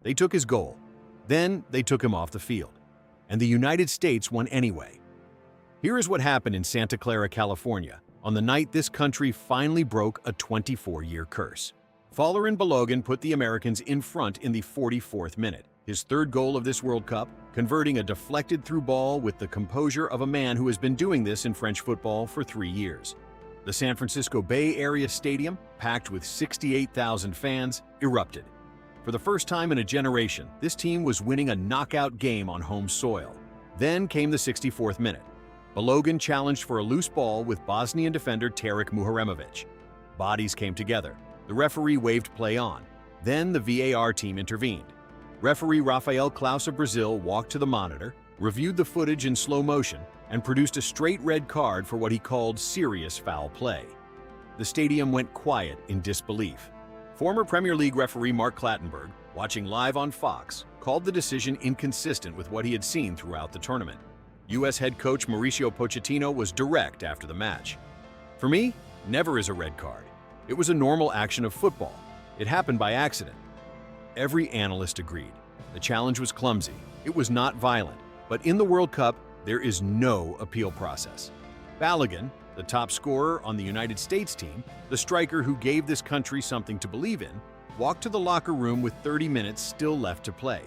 They took his goal. Then they took him off the field. And the United States won anyway. Here is what happened in Santa Clara, California, on the night this country finally broke a 24-year curse. Folarin Balogun put the Americans in front in the 44th minute, his third goal of this World Cup, converting a deflected through ball with the composure of a man who has been doing this in French football for 3 years. The San Francisco Bay Area Stadium, packed with 68,000 fans, erupted. For the first time in a generation, this team was winning a knockout game on home soil. Then came the 64th minute. Balogun challenged for a loose ball with Bosnian defender Tarik Muharemovic. Bodies came together. The referee waved play on. Then the VAR team intervened. Referee Rafael Claus of Brazil walked to the monitor, reviewed the footage in slow motion, and produced a straight red card for what he called serious foul play. The stadium went quiet in disbelief. Former Premier League referee Mark Clattenburg, watching live on Fox, called the decision inconsistent with what he had seen throughout the tournament. U.S. head coach Mauricio Pochettino was direct after the match. For me, never is a red card. It was a normal action of football. It happened by accident. Every analyst agreed. The challenge was clumsy. It was not violent. But in the World Cup, there is no appeal process. Balogun, the top scorer on the United States team, the striker who gave this country something to believe in, walked to the locker room with 30 minutes still left to play.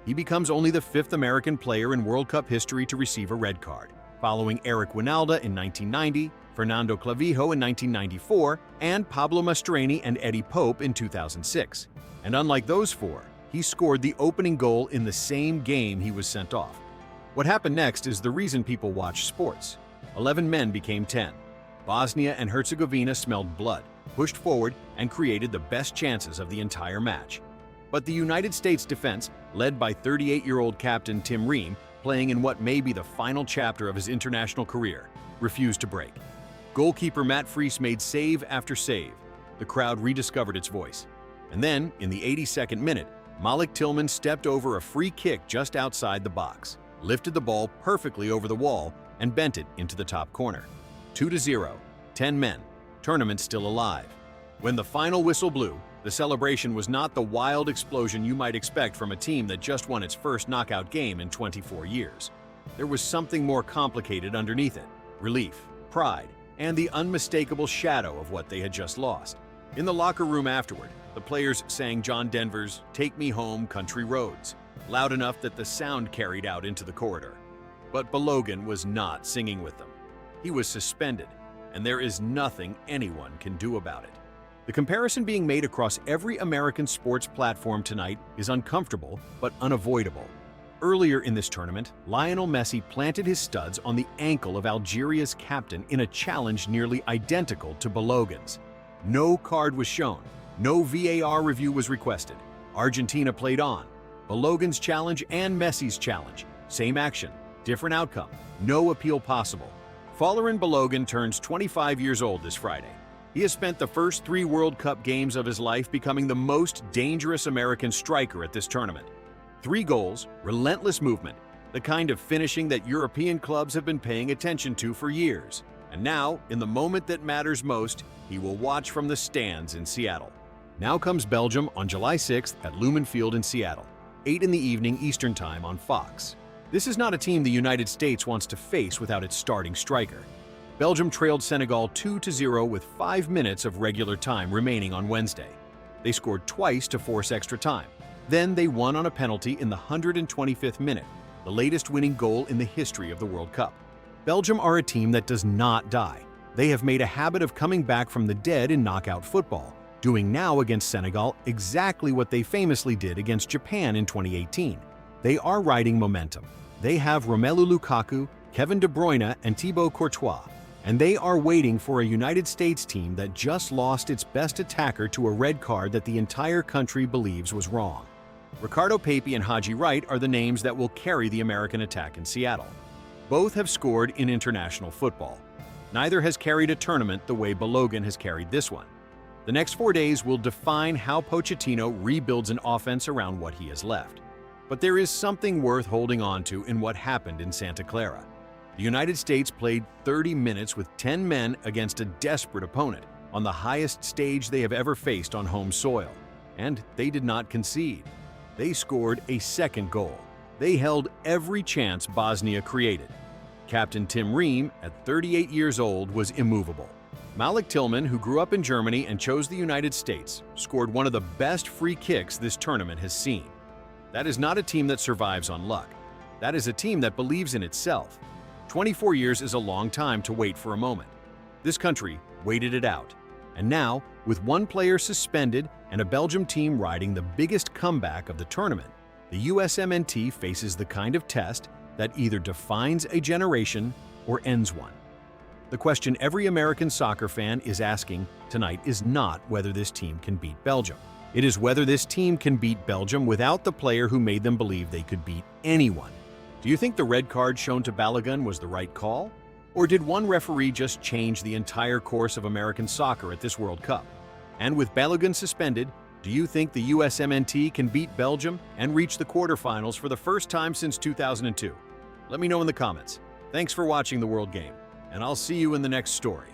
He becomes only the 5th American player in World Cup history to receive a red card, following Eric Winalda in 1990, Fernando Clavijo in 1994, and Pablo Mastroeni and Eddie Pope in 2006. And unlike those four, he scored the opening goal in the same game he was sent off. What happened next is the reason people watch sports. 11 men became 10. Bosnia and Herzegovina smelled blood, pushed forward, and created the best chances of the entire match. But the United States defense, led by 38-year-old captain Tim Ream, playing in what may be the final chapter of his international career, refused to break. Goalkeeper Matt Friese made save after save. The crowd rediscovered its voice. And then, in the 82nd minute, Malik Tillman stepped over a free kick just outside the box, lifted the ball perfectly over the wall, and bent it into the top corner. 2-0, 10 men, tournament still alive. When the final whistle blew, the celebration was not the wild explosion you might expect from a team that just won its first knockout game in 24 years. There was something more complicated underneath it: relief, pride, and the unmistakable shadow of what they had just lost. In the locker room afterward, the players sang John Denver's "Take Me Home, Country Roads," loud enough that the sound carried out into the corridor. But Balogun was not singing with them. He was suspended, and there is nothing anyone can do about it. The comparison being made across every American sports platform tonight is uncomfortable but unavoidable. Earlier in this tournament, Lionel Messi planted his studs on the ankle of Algeria's captain in a challenge nearly identical to Balogun's. No card was shown. No VAR review was requested. Argentina played on. Balogun's challenge and Messi's challenge. Same action, different outcome. No appeal possible. Folarin Balogun turns 25 years old this Friday. He has spent the first 3 World Cup games of his life becoming the most dangerous American striker at this tournament. 3 goals, relentless movement, the kind of finishing that European clubs have been paying attention to for years. And now, in the moment that matters most, he will watch from the stands in Seattle. Now comes Belgium on July 6th at Lumen Field in Seattle, 8 in the evening Eastern Time on Fox. This is not a team the United States wants to face without its starting striker. Belgium trailed Senegal 2-0 with 5 minutes of regular time remaining on Wednesday. They scored twice to force extra time. Then they won on a penalty in the 125th minute, the latest winning goal in the history of the World Cup. Belgium are a team that does not die. They have made a habit of coming back from the dead in knockout football, doing now against Senegal exactly what they famously did against Japan in 2018. They are riding momentum. They have Romelu Lukaku, Kevin De Bruyne, and Thibaut Courtois. And they are waiting for a United States team that just lost its best attacker to a red card that the entire country believes was wrong. Ricardo Pepi and Haji Wright are the names that will carry the American attack in Seattle. Both have scored in international football. Neither has carried a tournament the way Balogun has carried this one. The next 4 days will define how Pochettino rebuilds an offense around what he has left. But there is something worth holding on to in what happened in Santa Clara. The United States played 30 minutes with 10 men against a desperate opponent on the highest stage they have ever faced on home soil, and they did not concede. they scored a second goal. They held every chance Bosnia created. Captain Tim Ream, at 38 years old, was immovable. Malik Tillman, who grew up in Germany and chose the United States, scored one of the best free kicks this tournament has seen. That is not a team that survives on luck. That is a team that believes in itself. 24 years is a long time to wait for a moment. This country waited it out. And now, with one player suspended and a Belgium team riding the biggest comeback of the tournament, the USMNT faces the kind of test that either defines a generation or ends one. The question every American soccer fan is asking tonight is not whether this team can beat Belgium. It is whether this team can beat Belgium without the player who made them believe they could beat anyone. Do you think the red card shown to Balogun was the right call? Or did one referee just change the entire course of American soccer at this World Cup? And with Balogun suspended, do you think the USMNT can beat Belgium and reach the quarterfinals for the first time since 2002? Let me know in the comments. Thanks for watching the World Game, and I'll see you in the next story.